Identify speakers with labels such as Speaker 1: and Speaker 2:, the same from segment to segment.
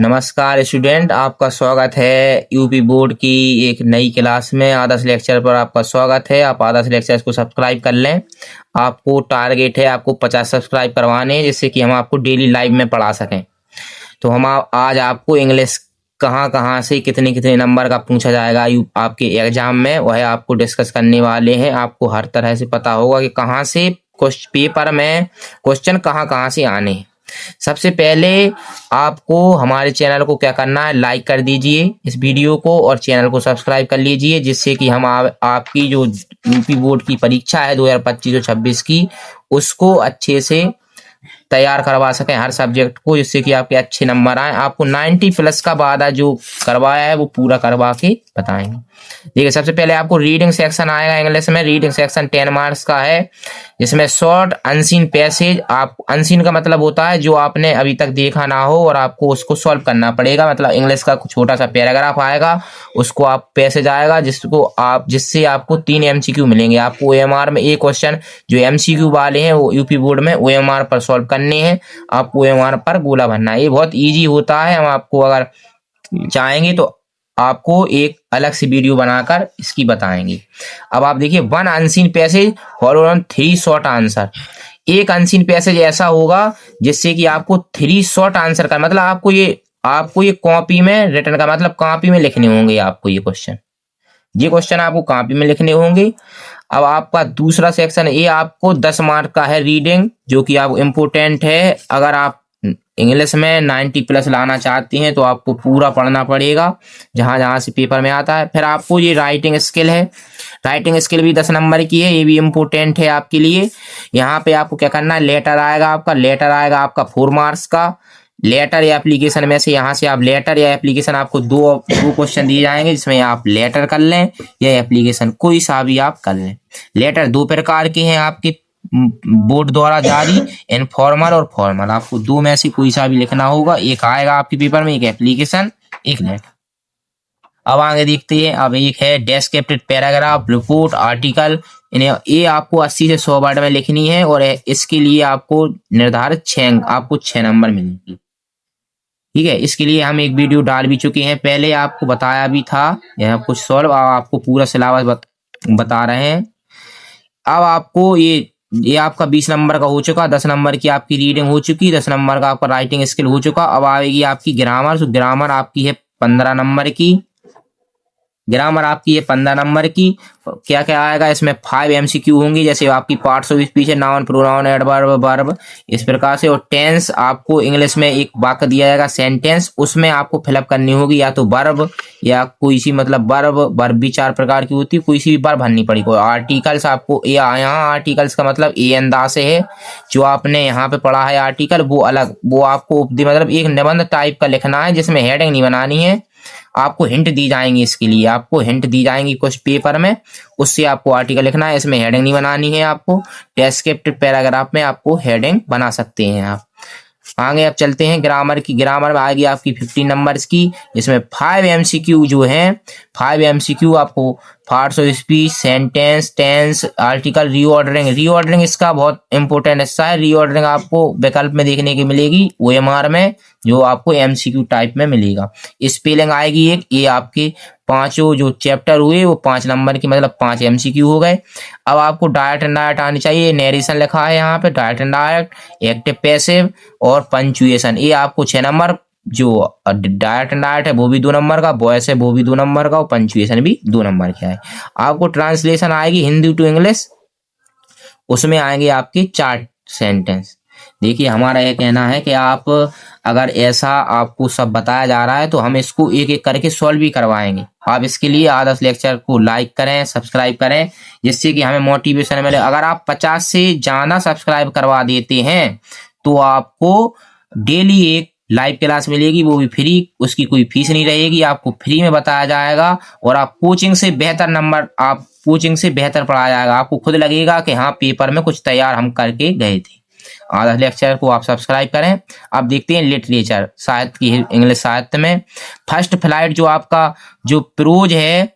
Speaker 1: नमस्कार स्टूडेंट, आपका स्वागत है यूपी बोर्ड की एक नई क्लास में। आदर्श लेक्चर पर आपका स्वागत है। आप आदर्श लेक्चर्स को सब्सक्राइब कर लें। आपको टारगेट है आपको 50 सब्सक्राइब करवाने हैं, जिससे कि हम आपको डेली लाइव में पढ़ा सकें। तो हम आज आपको इंग्लिश कहाँ से कितने नंबर का पूछा जाएगा आपके एग्जाम में, वह आपको डिस्कस करने वाले हैं। आपको हर तरह से पता होगा कि कहाँ से पेपर में क्वेश्चन कहाँ से आने हैं। सबसे पहले आपको हमारे चैनल को क्या करना है, लाइक कर दीजिए इस वीडियो को और चैनल को सब्सक्राइब कर लीजिए, जिससे कि हम आपकी जो यूपी बोर्ड की परीक्षा है 2025-26 की, उसको अच्छे से तैयार करवा सकें हर सब्जेक्ट को, जिससे कि आपके अच्छे नंबर आए। आपको 90 प्लस का वादा जो करवाया है वो पूरा करवा के बताएंगे। देखिए, सबसे पहले आपको रीडिंग सेक्शन आएगा इंग्लिश में। रीडिंग सेक्शन 10 मार्क्स का है, जिसमें शॉर्ट अनसीन पैसेज। आप अनसीन का मतलब होता है जो आपने अभी तक देखा ना हो और आपको उसको सॉल्व करना पड़ेगा। मतलब इंग्लिश का छोटा सा पैराग्राफ आएगा, उसको आप पैसेज आएगा जिससे आपको 3 MCQ मिलेंगे। आपको OMR में एक क्वेश्चन जो MCQ वाले हैं वो यूपी बोर्ड में OMR पर सॉल्व करने हैं। आपको OMR पर गोला भरना है। ये बहुत ईजी होता है। हम आपको अगर चाहेंगे तो आपको एक अलग से वीडियो बनाकर इसकी बताएंगे। अब आप देखिए, 1 unseen passage followed on 3 short answer. एक अनसीन पैसेज ऐसा होगा जिससे कि आपको 3 शॉर्ट आंसर का मतलब आपको ये कॉपी में रिटर्न का मतलब कॉपी में लिखने होंगे। आपको ये क्वेश्चन आपको कॉपी में लिखने होंगे। अब आपका दूसरा सेक्शन ये आपको 10 मार्क का है रीडिंग, जो कि आपको इम्पोर्टेंट है। अगर आप इंग्लिश में 90 प्लस लाना चाहते हैं तो आपको पूरा पढ़ना पड़ेगा जहां से पेपर में आता है। फिर आपको ये राइटिंग स्किल है। राइटिंग स्किल भी 10 नंबर की है, ये भी इम्पोर्टेंट है आपके लिए। यहाँ पे आपको क्या करना है, लेटर आएगा आपका 4 मार्क्स का। लेटर या एप्लीकेशन में से यहाँ से आप लेटर या एप्लीकेशन, आपको दो क्वेश्चन दिए जाएंगे, जिसमें आप लेटर कर लें या एप्लीकेशन, कोई सा भी आप कर लें। लेटर 2 प्रकार के हैं आपके बोर्ड द्वारा जारी, इनफॉर्मल और फॉर्मल। आपको 2 में से कोई सा भी लिखना होगा। एक आएगा आपके पेपर में, एक एप्लीकेशन, एक लेटर। अब आगे देखते हैं। अब एक है डेस्क्रिप्टिव पैराग्राफ, रिपोर्ट, आर्टिकल। ये आपको 80 से 100 वर्ड में लिखनी है और इसके लिए आपको निर्धारित 6 नंबर मिलेंगे। ठीक है, इसके लिए हम एक वीडियो डाल भी चुके हैं, पहले आपको बताया भी था। यह कुछ सॉल्व आपको पूरा सिलेबस बता रहे हैं। अब आपको ये आपका 20 नंबर का हो चुका, 10 नंबर की आपकी रीडिंग हो चुकी, 10 नंबर का आपका राइटिंग स्किल हो चुका। अब आएगी आपकी ग्रामर। तो ग्रामर आपकी है 15 नंबर की। ग्रामर आपकी है 15 नंबर की। क्या क्या आएगा इसमें, 5 MCQ होंगी, जैसे आपकी पार्ट्स ऑफ स्पीच है, नाउन, प्रोनाउन, एडवर्ब, वर्ब, इस प्रकार से। और टेंस आपको इंग्लिश में एक वाक्य दिया जाएगा सेंटेंस, उसमें आपको फिलअप करनी होगी या तो वर्ब या कोई सी, मतलब वर्ब भी 4 प्रकार की होती है, कोई सी भी वर्ब भरनी पड़ेगी। आर्टिकल्स आपको यहाँ आर्टिकल्स का मतलब अंदा से है, जो आपने यहाँ पे पढ़ा है आर्टिकल वो अलग, वो आपको मतलब एक निबंध टाइप का लिखना है, जिसमें हेडिंग नहीं बनानी है। आपको हिंट दी जाएंगी, इसके लिए आपको हिंट दी जाएंगी कुछ पेपर में, उससे आपको आर्टिकल लिखना है, इसमें हेडिंग नहीं बनानी है। आपको डेस्क्रिप्टिव पैराग्राफ में आपको हेडिंग बना सकते हैं आप। आगे अब चलते हैं ग्रामर की। ग्रामर में आएगी आपकी 15 नंबर्स की, जिसमें 5 MCQ जो हैं, 5 MCQ आपको parts of speech, sentence, tense, article, reordering इसका बहुत इंपॉर्टेंट हिस्सा है। रीऑर्डरिंग आपको विकल्प में देखने की मिलेगी OMR में, जो आपको MCQ टाइप में मिलेगा। स्पेलिंग आएगी एक, ये आपके 5 जो चैप्टर हुए वो 5 नंबर की, मतलब 5 MCQ हो गए। अब आपको डायरेक्ट एंड डायरेक्ट आनी चाहिए। नरेशन लिखा है यहाँ पे, direct and direct, active passive और पंचुएशन, ये आपको 6 नंबर। जो डायरेक्ट एंड डायरेक्ट है वो भी 2 नंबर का, वॉइस है वो भी 2 नंबर का और पंचुएशन भी 2 नंबर का है। आपको ट्रांसलेशन आएगी हिंदी टू इंग्लिश, उसमें आएंगे आपके 4 सेंटेंस। देखिए, हमारा यह कहना है कि आप अगर ऐसा आपको सब बताया जा रहा है तो हम इसको एक एक करके सॉल्व भी करवाएंगे। आप इसके लिए आदर्श लेक्चर को लाइक करें, सब्सक्राइब करें, जिससे कि हमें मोटिवेशन मिले। अगर आप 50 से ज़्यादा सब्सक्राइब करवा देते हैं तो आपको डेली एक लाइव क्लास मिलेगी, वो भी फ्री, उसकी कोई फीस नहीं रहेगी, आपको फ्री में बताया जाएगा और आप कोचिंग से बेहतर पढ़ाया जाएगा। आपको खुद लगेगा कि हाँ, पेपर में कुछ तैयार हम करके गए थे। आदर्श लेक्चर को आप सब्सक्राइब करें। अब देखते हैं लिटरेचर, साहित्य की, इंग्लिश साहित्य में फर्स्ट फ्लाइट जो आपका जो प्रोज है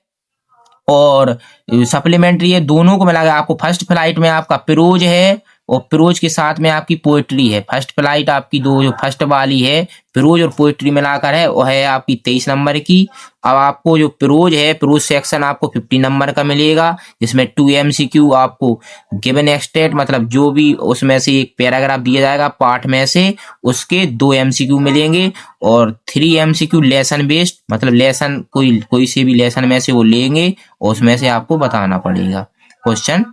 Speaker 1: और सप्लीमेंट्री है, दोनों को मिला के आपको फर्स्ट फ्लाइट में आपका प्रोज है और प्रोज के साथ में आपकी पोएट्री है। फर्स्ट फ्लाइट आपकी दो जो फर्स्ट वाली है प्रोज और पोएट्री मिलाकर है, वो है आपकी 23 नंबर की। अब आपको जो प्रोज है, प्रोज सेक्शन आपको 50 नंबर का मिलेगा, जिसमें 2 MCQ आपको गिवन एक्सटेट मतलब जो भी उसमें से एक पैराग्राफ दिया जाएगा पाठ में से, उसके 2 MCQ मिलेंगे। और 3 MCQ लेसन बेस्ड मतलब लेसन कोई से भी लेसन में से वो लेंगे और उसमें से आपको बताना पड़ेगा। क्वेश्चन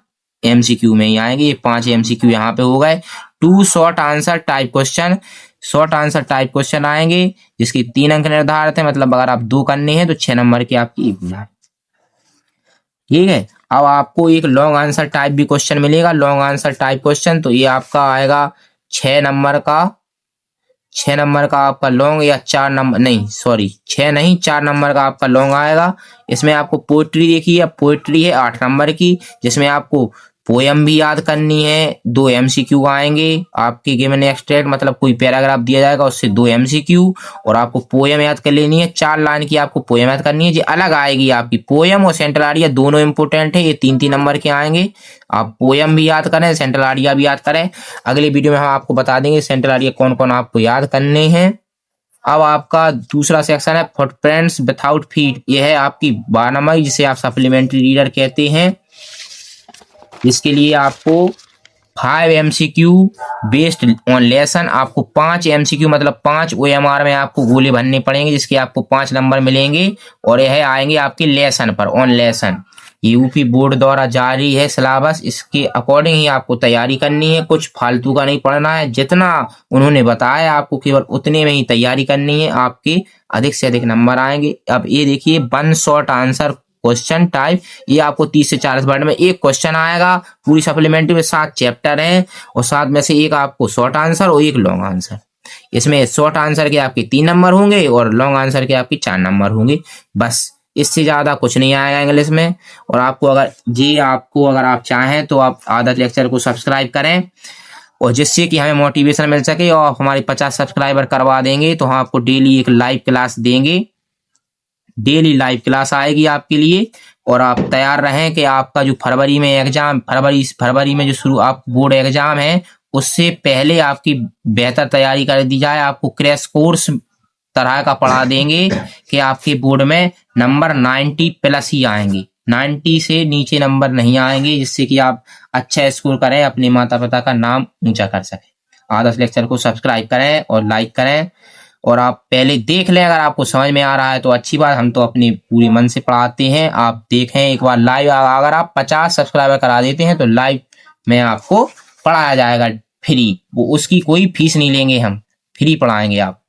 Speaker 1: MCQ में ही आएंगे, ये 5 MCQ यहाँ पे हो गए। 2 short answer type question, short answer type question आएंगे जिसके 3 अंक निर्धारित है, मतलब अगर आप 2 करने हैं तो 6 नंबर की आपकी एग्जाम। ठीक है। अब आपको एक लॉन्ग आंसर टाइप भी क्वेश्चन मिलेगा, लॉन्ग आंसर टाइप क्वेश्चन, तो ये आपका आएगा 6 नंबर का, 6 नंबर का आपका लॉन्ग, या 4 नंबर नहीं सॉरी 6 नहीं 4 नंबर का आपका लॉन्ग आएगा। इसमें आपको पोएट्री देखिए, पोएट्री है 8 नंबर की, जिसमें आपको पोयम भी याद करनी है, 2 MCQ आएंगे आपके गिवन एक्सट्रैक्ट मतलब कोई पैराग्राफ दिया जाएगा उससे 2 MCQ, और आपको पोयम याद कर लेनी है, 4 लाइन की आपको पोयम याद करनी है। जो अलग आएगी आपकी पोयम और सेंट्रल आइडिया दोनों इंपोर्टेंट है, ये 3-3 नंबर के आएंगे। आप पोयम भी याद करें, सेंट्रल आइडिया भी याद करें। अगले वीडियो में हम आपको बता देंगे सेंट्रल आइडिया कौन कौन आपको याद करने हैं। अब आपका दूसरा सेक्शन है फुटप्रिंट्स विदाउट फीट, ये है आपकी 12 नंबर, जिसे आप सप्लीमेंट्री रीडर कहते हैं। इसके लिए आपको 5 MCQ बेस्ड ऑन लेसन, आपको 5 MCQ मतलब 5 OMR में आपको गोले भरने पड़ेंगे, जिसके आपको 5 नंबर मिलेंगे, और यह आएंगे आपके लेसन पर, ऑन लेसन। यूपी बोर्ड द्वारा जारी है सिलेबस, इसके अकॉर्डिंग ही आपको तैयारी करनी है, कुछ फालतू का नहीं पढ़ना है, जितना उन्होंने बताया आपको केवल उतने में ही तैयारी करनी है, आपके अधिक से अधिक नंबर आएंगे। अब ये देखिए 1 शॉर्ट आंसर क्वेश्चन टाइप, ये आपको 30 से 40 वर्ड में एक क्वेश्चन आएगा। पूरी सप्लीमेंट्री में 7 चैप्टर हैं और 7 में से एक आपको शॉर्ट आंसर और एक लॉन्ग आंसर। इसमें शॉर्ट आंसर के आपके 3 नंबर होंगे और लॉन्ग आंसर के आपके 4 नंबर होंगे, बस इससे ज्यादा कुछ नहीं आएगा इंग्लिश में। और आपको अगर आप चाहें तो आप आदत लेक्चर को सब्सक्राइब करें, और जिससे कि हमें मोटिवेशन मिल सके, और हमारे 50 सब्सक्राइबर करवा देंगे तो हम आपको डेली एक लाइव क्लास देंगे, डेली लाइव क्लास आएगी आपके लिए। और आप तैयार रहें कि आपका जो फरवरी में एग्जाम, फरवरी में जो शुरू आप बोर्ड एग्जाम है, उससे पहले आपकी बेहतर तैयारी कर दी जाए। आपको क्रैश कोर्स तरह का पढ़ा देंगे कि आपके बोर्ड में नंबर 90+ ही आएंगे, 90 से नीचे नंबर नहीं आएंगे, जिससे कि आप अच्छा स्कोर करें, अपने माता पिता का नाम ऊंचा कर सकें। आदर्श लेक्चर को सब्सक्राइब करें और लाइक करें, और आप पहले देख लें, अगर आपको समझ में आ रहा है तो अच्छी बात, हम तो अपने पूरे मन से पढ़ाते हैं। आप देखें एक बार लाइव, अगर आप 50 सब्सक्राइबर करा देते हैं तो लाइव में आपको पढ़ाया जाएगा फ्री, वो उसकी कोई फीस नहीं लेंगे, हम फ्री पढ़ाएंगे आप।